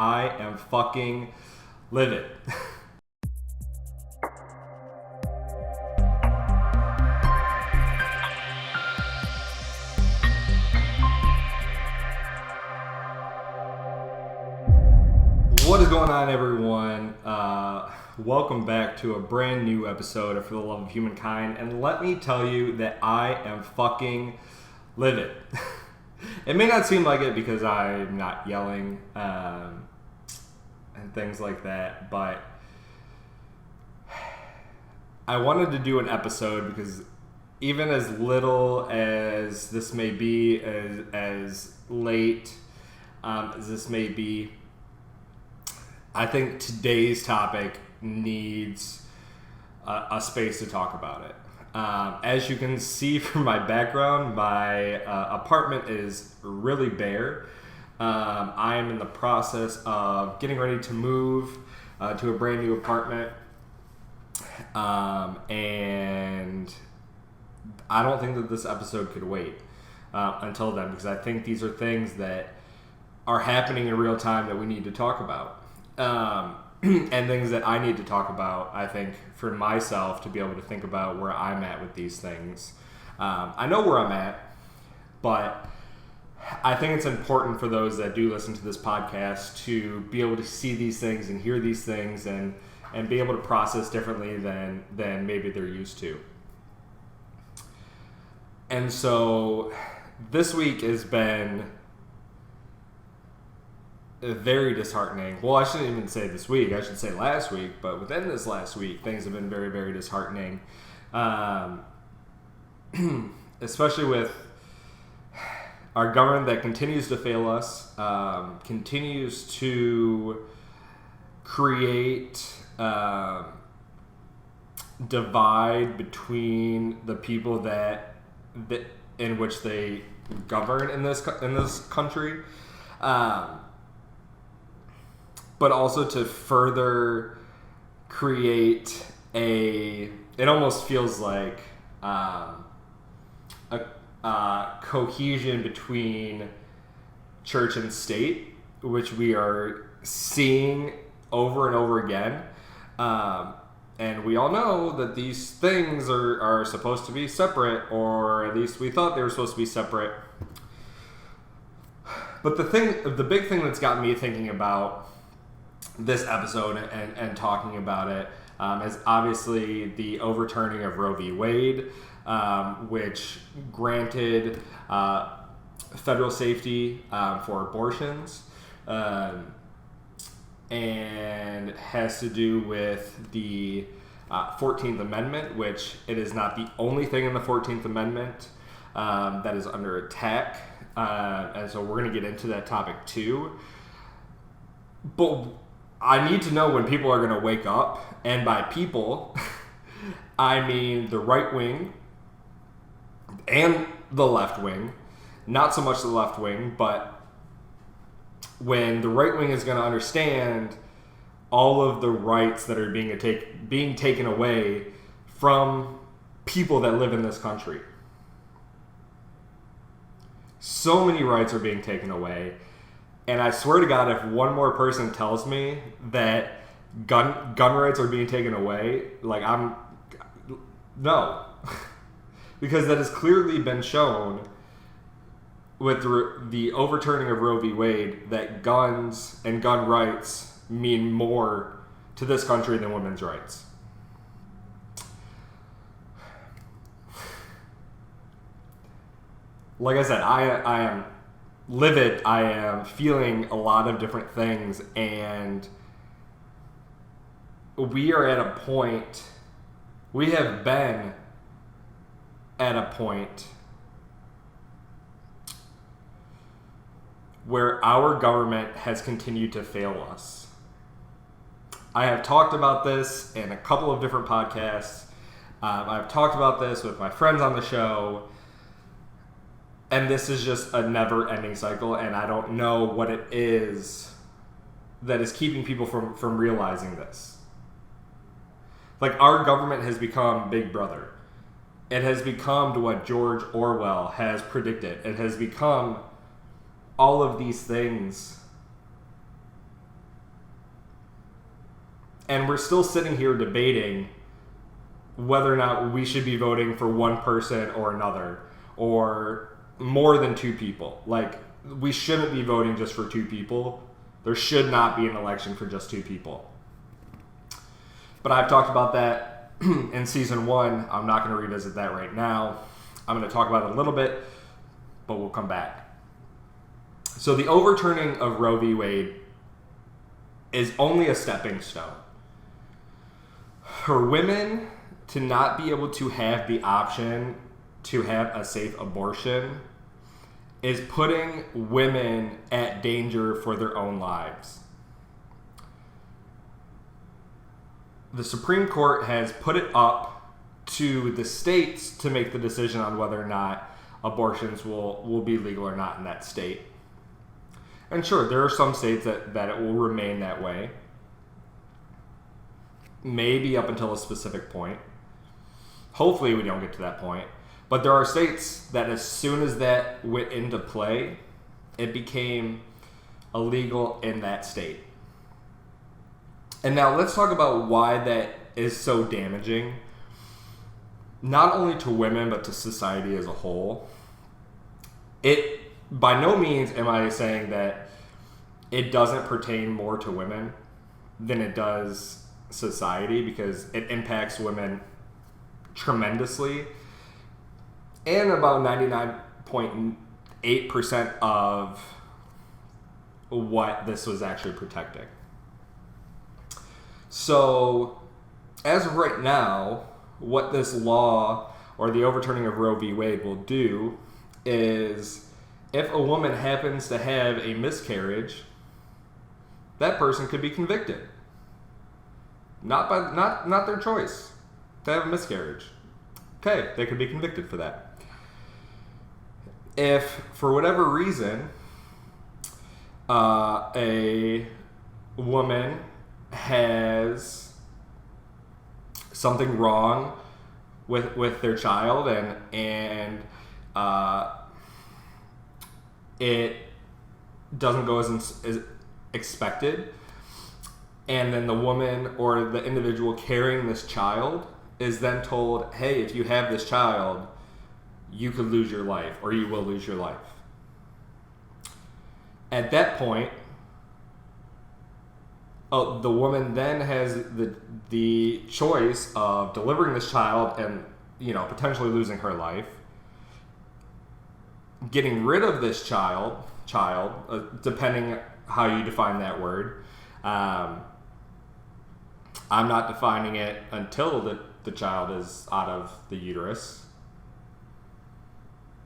I am fucking livid. What is going on, everyone? Welcome back to a brand new episode of For the Love of Humankind, and let me tell you that I am fucking livid. It may not seem like it because I'm not yelling and things like that, but I wanted to do an episode because even as little as this may be, as late as this may be, I think today's topic needs a space to talk about it. As you can see from my background, my apartment is really bare. I am in the process of getting ready to move to a brand new apartment. And I don't think that this episode could wait until then, because I think these are things that are happening in real time that we need to talk about. And things that I need to talk about, I think, for myself to be able to think about where I'm at with these things. I know where I'm at, but I think it's important for those that do listen to this podcast to be able to see these things and hear these things and be able to process differently than maybe they're used to. And so this week has been very disheartening. Well, I shouldn't even say this week. I should say last week. But within this last week, things have been very, very disheartening. Especially with our government that continues to fail us, continues to create divide between the people that in which they govern in this country. But also to further create it almost feels like a cohesion between church and state, which we are seeing over and over again. And we all know that these things are supposed to be separate, or at least we thought they were supposed to be separate. But the big thing that's got me thinking about this episode and talking about it is obviously the overturning of Roe v. Wade, which granted federal safety for abortions, and has to do with the 14th Amendment, which it is not the only thing in the 14th Amendment that is under attack. And so we're going to get into that topic too. But I need to know when people are going to wake up. And by people, I mean the right wing and the left wing. Not so much the left wing, but when the right wing is going to understand all of the rights that are being taken away from people that live in this country. So many rights are being taken away. And I swear to God, if one more person tells me that gun rights are being taken away, no. Because that has clearly been shown with the overturning of Roe v. Wade that guns and gun rights mean more to this country than women's rights. Like I said, I am livid. I am feeling a lot of different things, and we are at a point, we have been at a point where our government has continued to fail us. I have talked about this in a couple of different podcasts. I've talked about this with my friends on the show. And this is just a never-ending cycle, and I don't know what it is that is keeping people from realizing this. Like, our government has become Big Brother. It has become what George Orwell has predicted. It has become all of these things And we're still sitting here debating whether or not we should be voting for one person or another, or more than two people. Like, we shouldn't be voting just for two people. There should not be an election for just two people. But I've talked about that in season 1. I'm not going to revisit that right now. I'm going to talk about it a little bit, but we'll come back. So the overturning of Roe v. Wade is only a stepping stone. For women to not be able to have the option to have a safe abortion is putting women at danger for their own lives. The Supreme Court has put it up to the states to make the decision on whether or not abortions will be legal or not in that state. And sure, there are some states that it will remain that way. Maybe up until a specific point. Hopefully we don't get to that point. But there are states that as soon as that went into play, it became illegal in that state. And now let's talk about why that is so damaging, not only to women, but to society as a whole. By no means am I saying that it doesn't pertain more to women than it does society, because it impacts women tremendously. And about 99.8% of what this was actually protecting. So, as of right now, what this law or the overturning of Roe v. Wade will do is, if a woman happens to have a miscarriage, that person could be convicted. Not their choice to have a miscarriage. Okay, they could be convicted for that. If, for whatever reason, a woman has something wrong with their child and it doesn't go as expected, and then the woman or the individual carrying this child is then told, hey, if you have this child, you could lose your life, or you will lose your life. At that point, the woman then has the choice of delivering this child and, potentially losing her life, getting rid of this child, depending how you define that word. I'm not defining it until the child is out of the uterus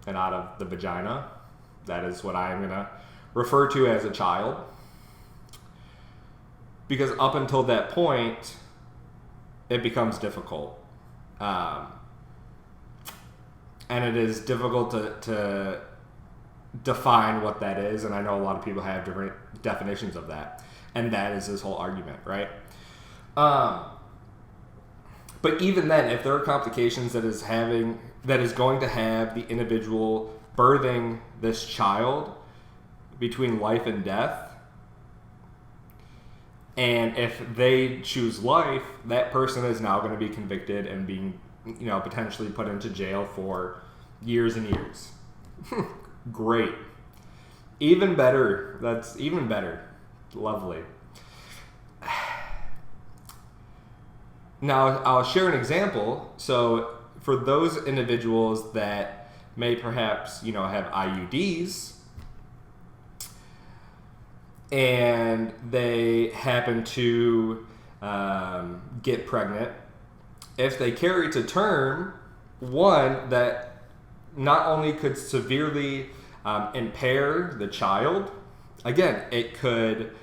and out of the vagina. That is what I am going to refer to as a child. Because up until that point, it becomes difficult. And it is difficult to define what that is. And I know a lot of people have different definitions of that. And that is this whole argument, right? But even then, if there are complications that is going to have the individual birthing this child between life and death, and if they choose life, that person is now going to be convicted and being, potentially put into jail for years and years. Great. Even better. That's even better. Lovely. Now, I'll share an example. So, for those individuals that may perhaps, have IUDs, and they happen to get pregnant, if they carry to term, one, that not only could severely impair the child, again, it could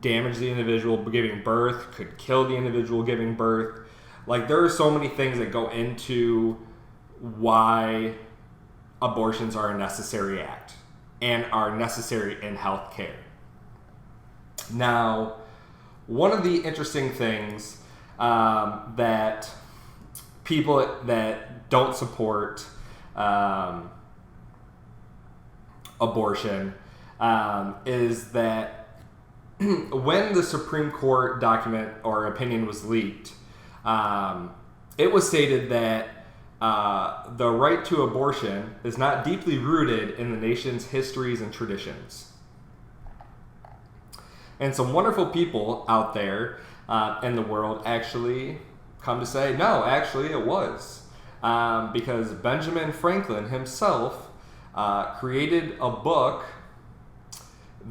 damage the individual giving birth, could kill the individual giving birth. Like, there are so many things that go into why abortions are a necessary act and are necessary in healthcare. Now, one of the interesting things that people that don't support abortion is that when the Supreme Court document or opinion was leaked, it was stated that the right to abortion is not deeply rooted in the nation's histories and traditions. And some wonderful people out there in the world actually come to say, no, actually it was. Because Benjamin Franklin himself created a book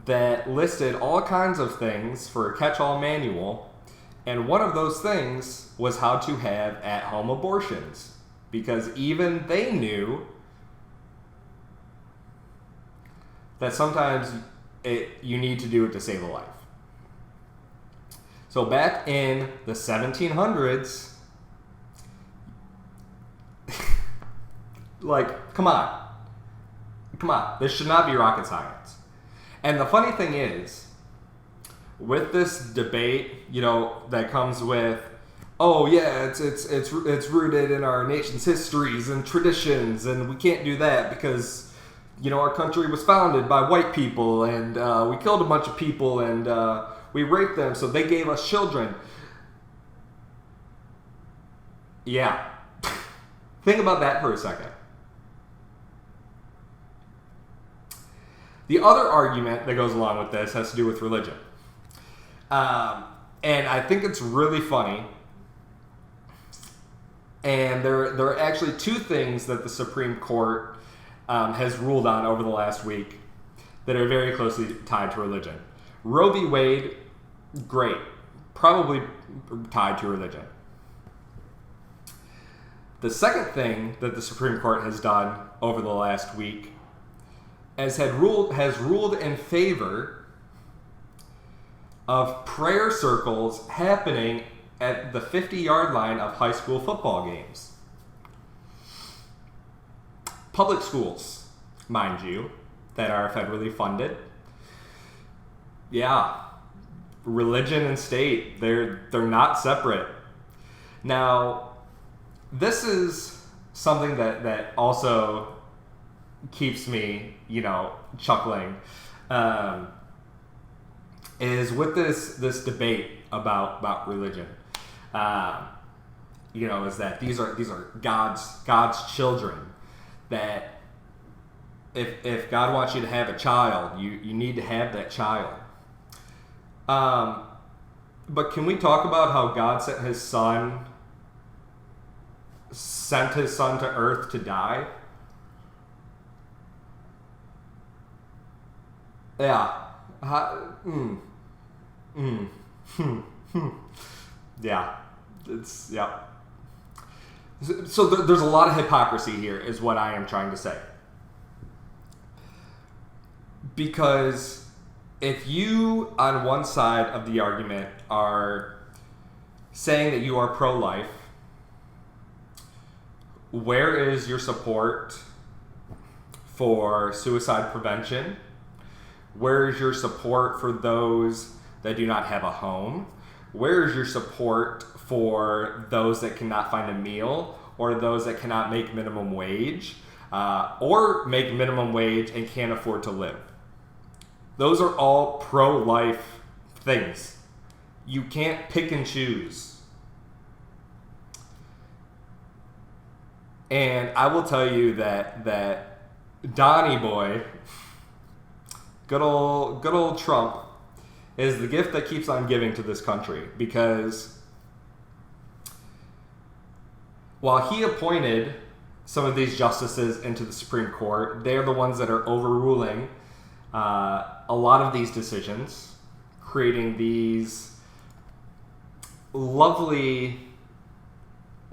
that listed all kinds of things for a catch-all manual, and one of those things was how to have at-home abortions, because even they knew that sometimes you need to do it to save a life. So back in the 1700s, like, come on, this should not be rocket science. And the funny thing is, with this debate, that comes with, oh yeah, it's rooted in our nation's histories and traditions, and we can't do that because, our country was founded by white people, and we killed a bunch of people, and we raped them, so they gave us children. Yeah. Think about that for a second. The other argument that goes along with this has to do with religion. And I think it's really funny. And there are actually two things that the Supreme Court has ruled on over the last week that are very closely tied to religion. Roe v. Wade, great. Probably tied to religion. The second thing that the Supreme Court has done over the last week has ruled in favor of prayer circles happening at the 50-yard line of high school football games. Public schools, mind you, that are federally funded. Yeah, religion and state, they're not separate. Now, this is something that also keeps me, chuckling, is with this debate about religion. Is that these are God's children. That if God wants you to have a child, you need to have that child. But can we talk about how God sent his son to earth to die? Yeah. Yeah. Yeah. So there's a lot of hypocrisy here, is what I am trying to say. Because if you, on one side of the argument, are saying that you are pro-life, where is your support for suicide prevention? Where is your support for those that do not have a home? Where is your support for those that cannot find a meal, or those that cannot make minimum wage, or make minimum wage and can't afford to live? Those are all pro-life things. You can't pick and choose. And I will tell you that Donnie boy, good old Trump, is the gift that keeps on giving to this country, because while he appointed some of these justices into the Supreme Court, they're the ones that are overruling a lot of these decisions, creating these lovely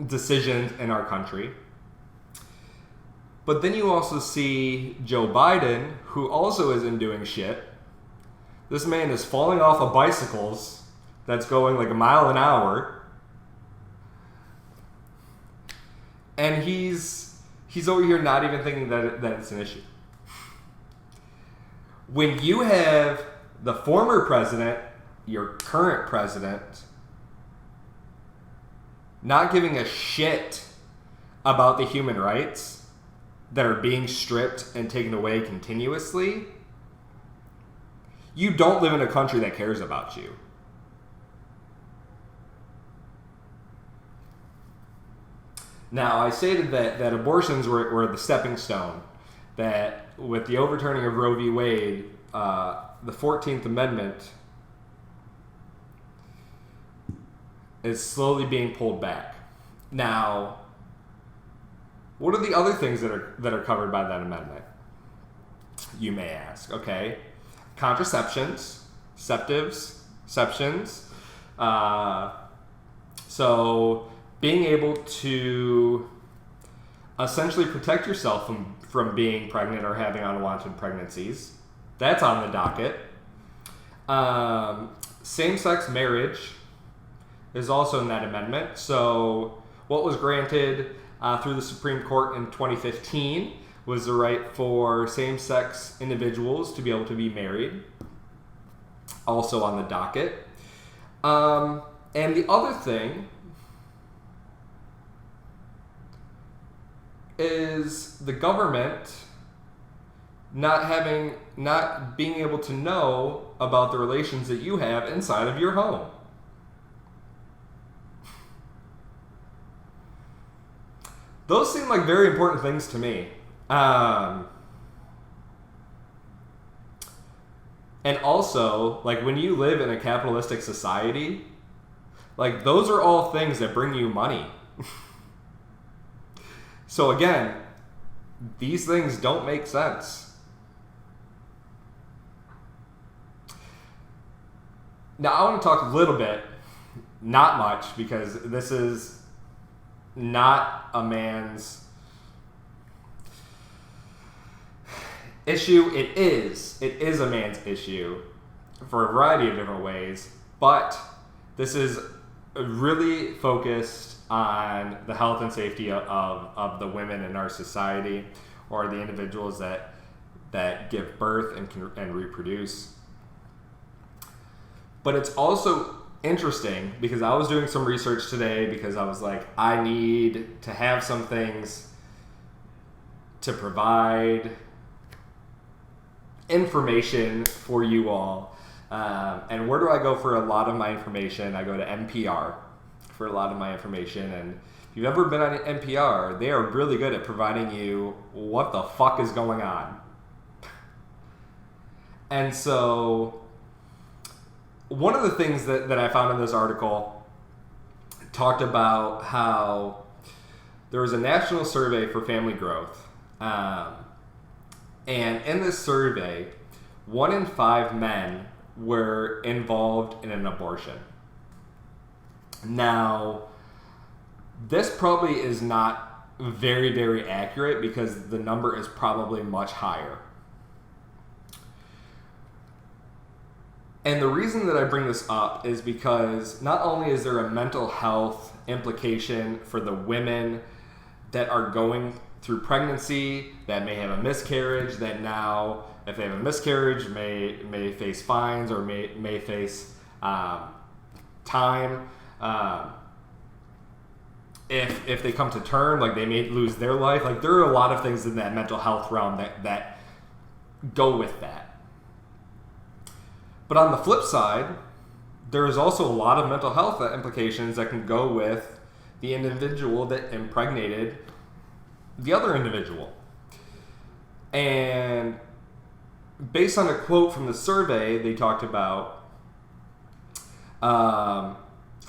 decisions in our country. But then you also see Joe Biden, who also isn't doing shit. This man is falling off of bicycles that's going like a mile an hour. And he's over here not even thinking that it's an issue. When you have the former president, your current president, not giving a shit about the human rights that are being stripped and taken away continuously, you don't live in a country that cares about you. Now, I stated that abortions were the stepping stone, that with the overturning of Roe v. Wade, the 14th Amendment is slowly being pulled back. Now, what are the other things that are covered by that amendment? You may ask. Okay, contraceptions, septions. So being able to essentially protect yourself from being pregnant or having unwanted pregnancies, that's on the docket. Same-sex marriage is also in that amendment. So what was granted through the Supreme Court in 2015 was the right for same-sex individuals to be able to be married, also on the docket. And the other thing is the government not being able to know about the relations that you have inside of your home. Those seem like very important things to me. And also, like, when you live in a capitalistic society, like, those are all things that bring you money. So again, these things don't make sense. Now, I want to talk a little bit, not much, because this is not a man's issue. It is a man's issue for a variety of different ways, but this is really focused on the health and safety of the women in our society, or the individuals that give birth and reproduce. But it's also interesting because I was doing some research today, because I was like, I need to have some things to provide information for you all. And where do I go for a lot of my information? I go to NPR for a lot of my information. And if you've ever been on NPR, they are really good at providing you what the fuck is going on. And so one of the things that I found in this article talked about how there was a national survey for family growth. And in this survey, 1 in 5 men were involved in an abortion. Now, this probably is not very, very accurate, because the number is probably much higher. And the reason that I bring this up is because not only is there a mental health implication for the women that are going through pregnancy, that may have a miscarriage, that now, if they have a miscarriage, may face fines, or may face time. If they come to term, like, they may lose their life. Like, there are a lot of things in that mental health realm that go with that. But on the flip side, there is also a lot of mental health implications that can go with the individual that impregnated the other individual. And based on a quote from the survey, they talked about,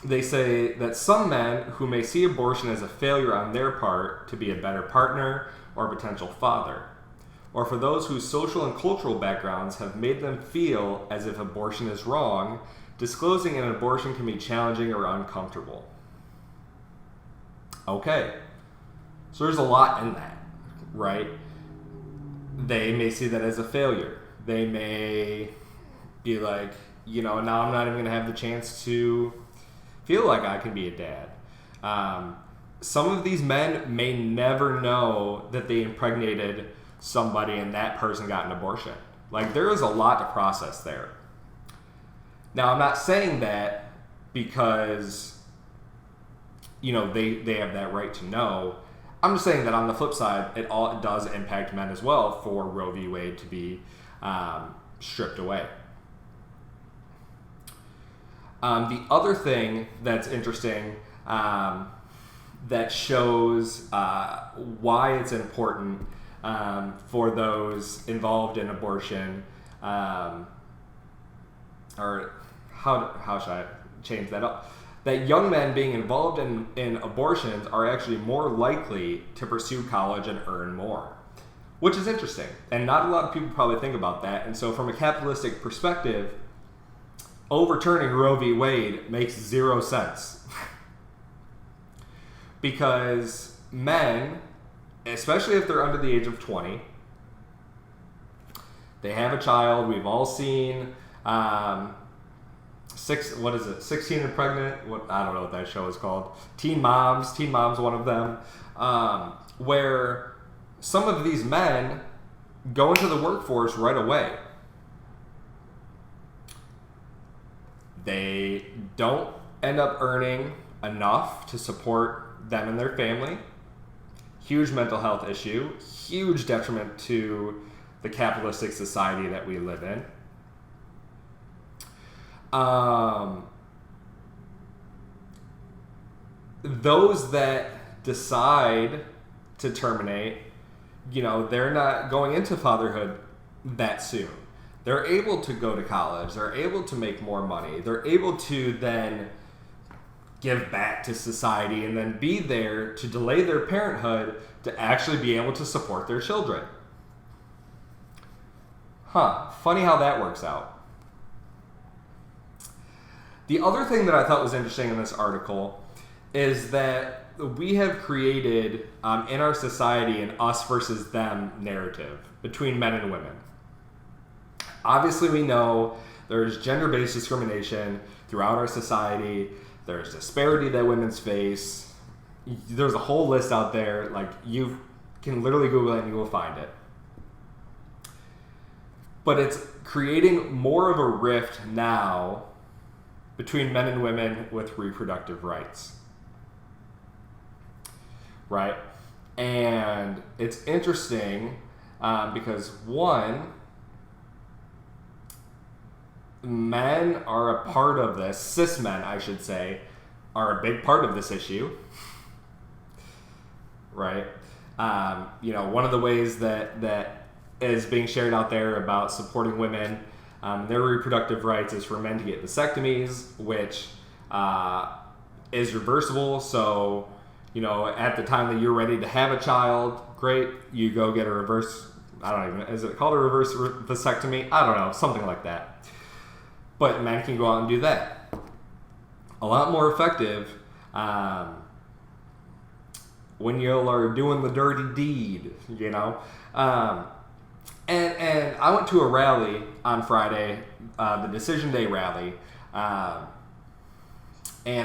they say that some men who may see abortion as a failure on their part to be a better partner or potential father, or for those whose social and cultural backgrounds have made them feel as if abortion is wrong, disclosing an abortion can be challenging or uncomfortable. Okay, so there's a lot in that, right? They may see that as a failure. They may be like, now I'm not even going to have the chance to feel like I can be a dad. Some of these men may never know that they impregnated somebody and that person got an abortion. Like, there is a lot to process there. Now, I'm not saying that because, they have that right to know. I'm just saying that on the flip side, it does impact men as well for Roe v. Wade to be stripped away. The other thing that's interesting that shows why it's important for those involved in abortion, or how should I change that up? That young men being involved in abortions are actually more likely to pursue college and earn more, which is interesting. And not a lot of people probably think about that. And so from a capitalistic perspective, overturning Roe v. Wade makes zero sense. Because men, especially if they're under the age of 20, they have a child. We've all seen 16 and Pregnant? I don't know what that show is called. Teen Moms, one of them, where some of these men go into the workforce right away. They don't end up earning enough to support them and their family. Huge mental health issue, huge detriment to the capitalistic society that we live in. Those that decide to terminate, they're not going into fatherhood that soon. They're able to go to college. They're able to make more money. They're able to then give back to society and then be there to delay their parenthood to actually be able to support their children. Funny how that works out. The other thing that I thought was interesting in this article is that we have created in our society an us versus them narrative between men and women. Obviously, we know there's gender-based discrimination throughout our society. There's disparity that women face. There's a whole list out there. Like, you can literally Google it and you will find it. But it's creating more of a rift now between men and women with reproductive rights. Right? And it's interesting because, one, men are a part of this. Cis men, I should say, are a big part of this issue. Right? One of the ways that is being shared out there about supporting women, their reproductive rights, is for men to get vasectomies, which is reversible. So, at the time that you're ready to have a child, great, you go get a reverse, is it called a reverse vasectomy? I don't know, something like that. But men can go out and do that. A lot more effective when you are doing the dirty deed, And I went to a rally on Friday, the Decision Day rally, and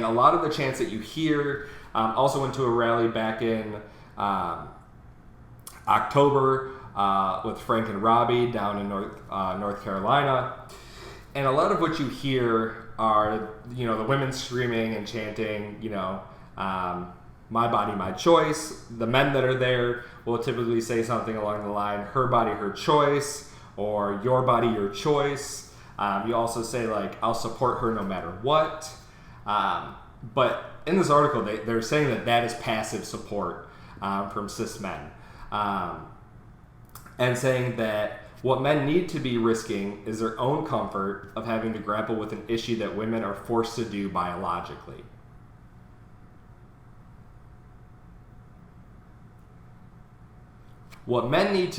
a lot of the chants that you hear. Also went to a rally back in October with Frank and Robbie down in North Carolina. And a lot of what you hear are, the women screaming and chanting, my body, my choice. The men that are there will typically say something along the line, her body, her choice, or your body, your choice. You also say, I'll support her no matter what. But in this article, they're saying that is passive support from cis men. And saying that what men need to be risking is their own comfort of having to grapple with an issue that women are forced to do biologically. What men need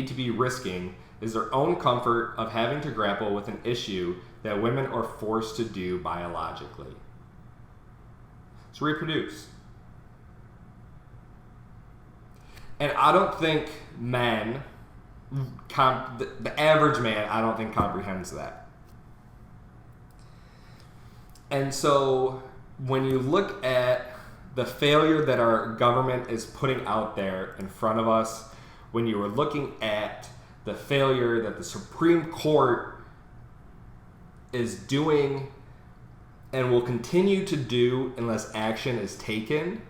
to be risking is their own comfort of having to grapple with an issue that women are forced to do biologically. To reproduce. And I don't think men, the average man, I don't think comprehends that. And so when you look at the failure that our government is putting out there in front of us, when you are looking at the failure that the Supreme Court is doing and will continue to do unless action is taken,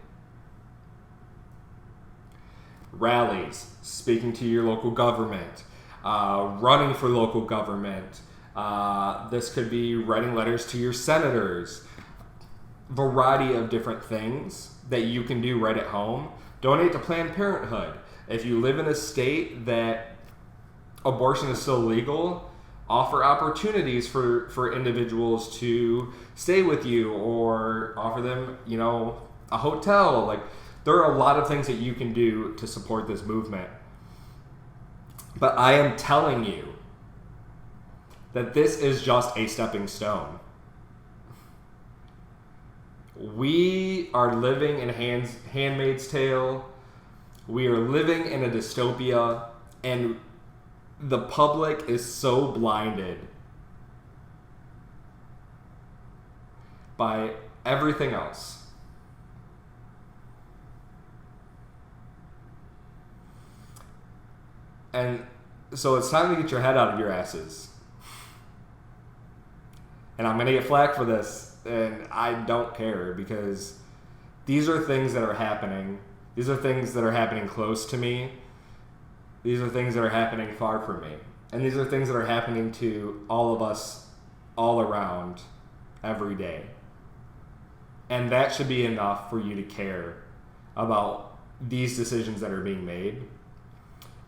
rallies, speaking to your local government, running for local government, This could be writing letters to your senators. Variety of different things that you can do right at home. Donate to Planned Parenthood. If you live in a state that abortion is still legal, offer opportunities for individuals to stay with you, or offer them, a hotel. Like, there are a lot of things that you can do to support this movement. But I am telling you that this is just a stepping stone. We are living in Handmaid's Tale. We are living in a dystopia, and the public is so blinded by everything else. And so it's time to get your head out of your asses. And I'm going to get flack for this, and I don't care, because these are things that are happening. These are things that are happening close to me. These are things that are happening far from me. And these are things that are happening to all of us all around every day. And that should be enough for you to care about these decisions that are being made.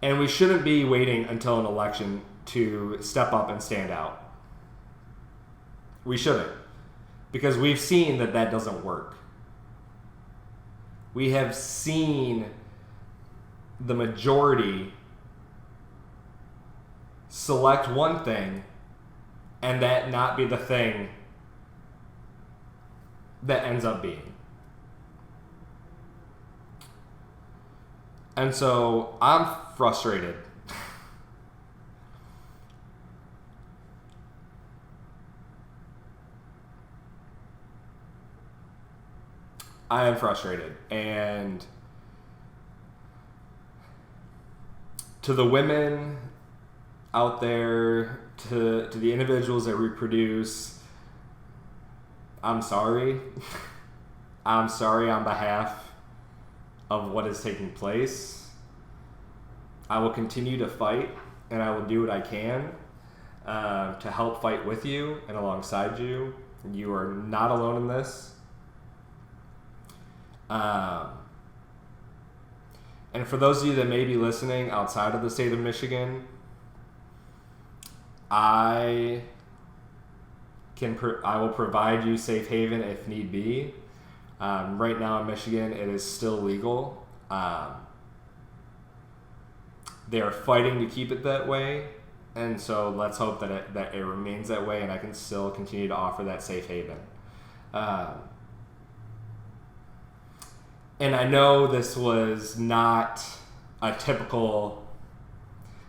And we shouldn't be waiting until an election to step up and stand out. We shouldn't. Because we've seen that doesn't work. We have seen the majority select one thing and that not be the thing that ends up being. And so I'm frustrated. I am frustrated. And to the women out there, to the individuals that reproduce, I'm sorry. I'm sorry on behalf of what is taking place. I will continue to fight, and I will do what I can to help fight with you and alongside you. You are not alone in this. And for those of you that may be listening outside of the state of Michigan, I will provide you safe haven if need be. Right now in Michigan, it is still legal. They are fighting to keep it that way, and so let's hope that it remains that way, and I can still continue to offer that safe haven. And I know this was not a typical...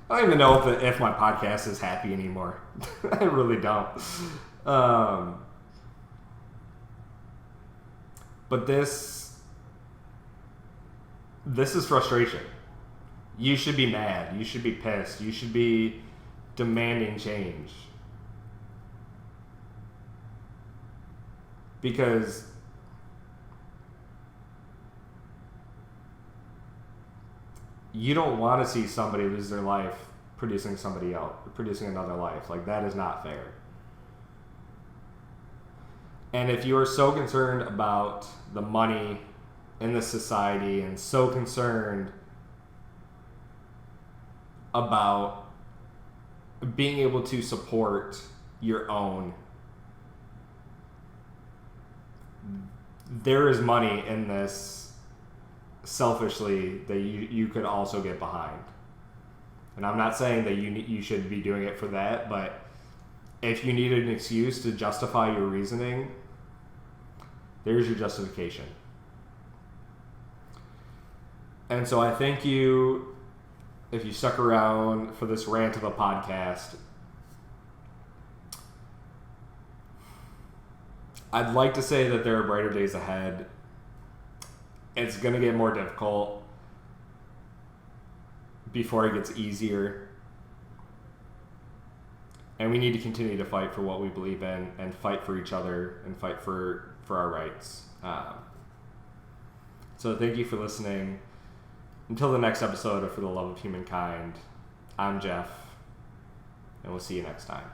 I don't even know if my podcast is happy anymore. I really don't. But this is frustration. You should be mad. You should be pissed. You should be demanding change. Because you don't want to see somebody lose their life producing somebody else, producing another life. Like, that is not fair. And if you are so concerned about the money in this society and so concerned about being able to support your own, there is money in this selfishly that you could also get behind. And I'm not saying that you should be doing it for that, but if you needed an excuse to justify your reasoning, there's your justification. And so I thank you if you stuck around for this rant of a podcast. I'd like to say that there are brighter days ahead. It's going to get more difficult before it gets easier. And we need to continue to fight for what we believe in, and fight for each other, and fight for our rights. So thank you for listening. Until the next episode of For the Love of Humankind, I'm Jeff, and we'll see you next time.